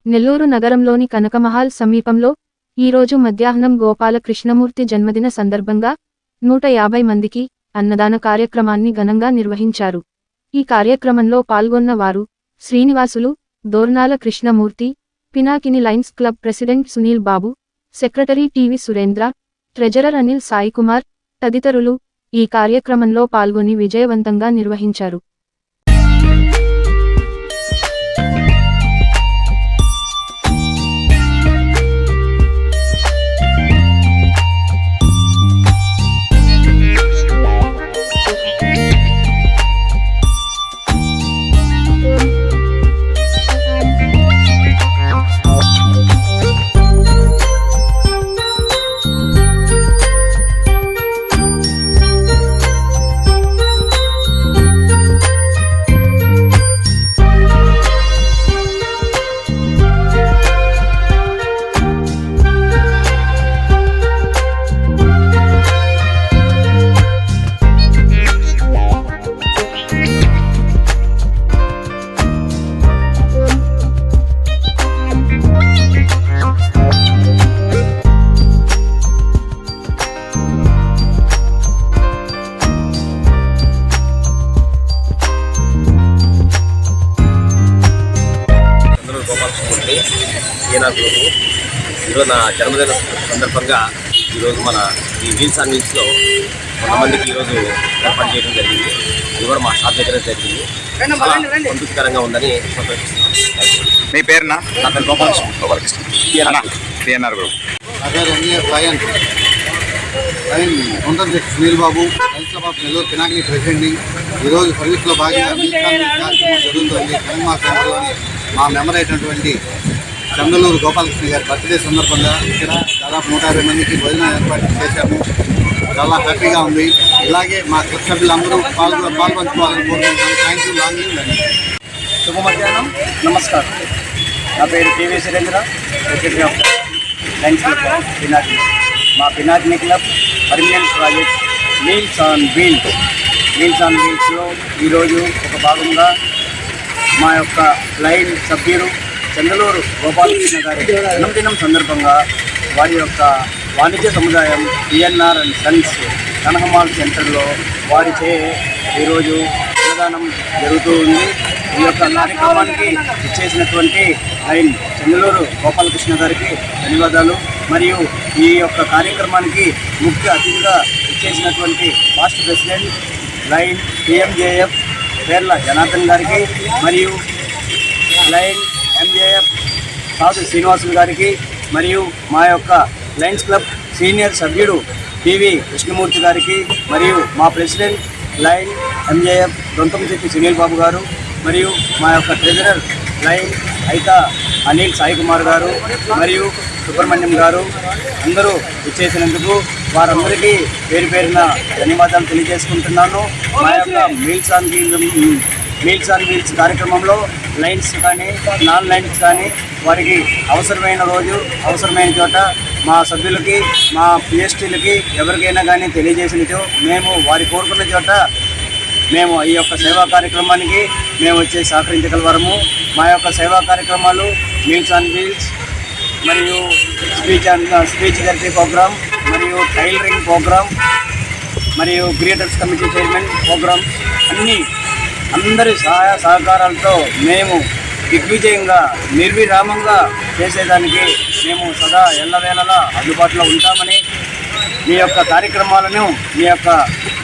నెల్లూరు నగరంలోని కనకమహాల్ సమీపంలో ఈరోజు మధ్యాహ్నం గోపాల కృష్ణమూర్తి జన్మదిన సందర్భంగా 150 మందికి అన్నదాన కార్యక్రమాన్ని ఘనంగా నిర్వహించారు. ఈ కార్యక్రమంలో పాల్గొన్న వారు Srinivasulu, Dornala Krishnamurthy, Pinakini lions club president Sunil Babu, secretary TV Surendra, treasurer Anil Saikumar తదితరులు ఈ కార్యక్రమంలో పాల్గొని విజయవంతంగా నిర్వహించారు. ఈరోజు నా జన్మదిన సందర్భంగా ఈరోజు మన ఈ వీల్స్ ఆన్ వీల్స్లో కొంతమందికి ఈరోజు ఏర్పాటు చేయడం జరిగింది. ఇది కూడా మా షాప్ దగ్గర జరిగింది. సంతృప్తికరంగా ఉందని సంతోషిస్తున్నాను. మీ పేరునా? నా పేరు గోపాలకృష్ణ. TNR group. నా పేరు Sunil Babu, lions club of Nellore Pinakini ప్రెసిడెంట్ని. ఈరోజు సర్వీస్లో భాగంగా జరుగుతుంది. తెలంగాణ సెంటర్లోని మా మెంబర్ అయినటువంటి చందలూరు గోపాలకృష్ణ గారి బర్త్డే సందర్భంగా ఇక్కడ దాదాపు 150 మందికి భోజనం ఏర్పాటు చేశాము. చాలా హ్యాపీగా ఉంది. ఇలాగే మా క్లబ్ సభ్యులందరూ పాల్పంచుకోవాలని కోరుకుంటున్నాను. Thank you. లాంగ్ శుభ మధ్యాహ్నం. నమస్కారం. నా పేరు TV Surendra, secretary of lions club Pinakini. మా Pinakini club permanent project meals on వీల్స్లో ఈరోజు ఒక భాగంగా మా యొక్క లైన్ సభ్యులు చందలూరు గోపాలకృష్ణ గారి జన్మదినం సందర్భంగా వారి యొక్క వాణిజ్య సముదాయం TNR అండ్ సన్స్ కనకమహాల్ సెంటర్లో వారిచే ఈరోజు అన్నదానం జరుగుతూ ఉంది. ఈ యొక్క కార్యక్రమానికి ఇచ్చేసినటువంటి లైన్ చందలూరు గోపాలకృష్ణ గారికి ధన్యవాదాలు. మరియు ఈ యొక్క కార్యక్రమానికి ముఖ్య అతిథిగా ఇచ్చేసినటువంటి పాస్ట్ ప్రెసిడెంట్ లైన్ PMJF పేర్ల జనార్దన్ గారికి మరియు లైన్ MJF సాధు శ్రీనివాసులు గారికి మరియు మా యొక్క లయన్స్ క్లబ్ సీనియర్ సభ్యుడు టీవీ కృష్ణమూర్తి గారికి మరియు మా president lion MJF Dontamsetti Sunil Babu garu మరియు మా యొక్క ట్రెజరర్ లైన్ అయితే అనిల్ సాయికుమార్ గారు మరియు సుబ్రహ్మణ్యం గారు అందరూ ఇచ్చేసినందుకు వారందరికీ పేరు పేరున ధన్యవాదాలు తెలియజేసుకుంటున్నాను. మా యొక్క మీల్స్ ఆన్ వీల్స్ కార్యక్రమంలో లైన్స్ కానీ నాన్ లైన్స్ కానీ వారికి అవసరమైన రోజు అవసరమైన చోట మా సభ్యులకి మా PSTలకి ఎవరికైనా కానీ తెలియజేసినచో మేము వారి కోరుకున్న చోట మేము ఈ యొక్క సేవా కార్యక్రమానికి మేము వచ్చి సహకరించగలవరము. మా యొక్క సేవా కార్యక్రమాలు మీల్స్ ఆన్ వీల్స్ మరియు స్పీచ్ థెరపీ ప్రోగ్రామ్ మరియు టైలరింగ్ ప్రోగ్రామ్ మరియు క్రియేటర్స్ కమిటీ చైర్మన్ ప్రోగ్రామ్ అందరి సహాయ సహకారాలతో మేము దిగ్విజయంగా నిర్విరామంగా చేసేదానికి మేము సదా ఎల్లవేళలా అందుబాటులో ఉంటామని, మీ యొక్క కార్యక్రమాలను మీ యొక్క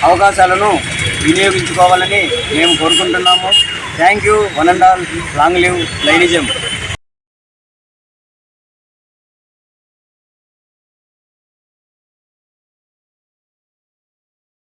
అవకాశాలను వినియోగించుకోవాలని మేము కోరుకుంటున్నాము. Thank you. One and all. Long live లైనిజం.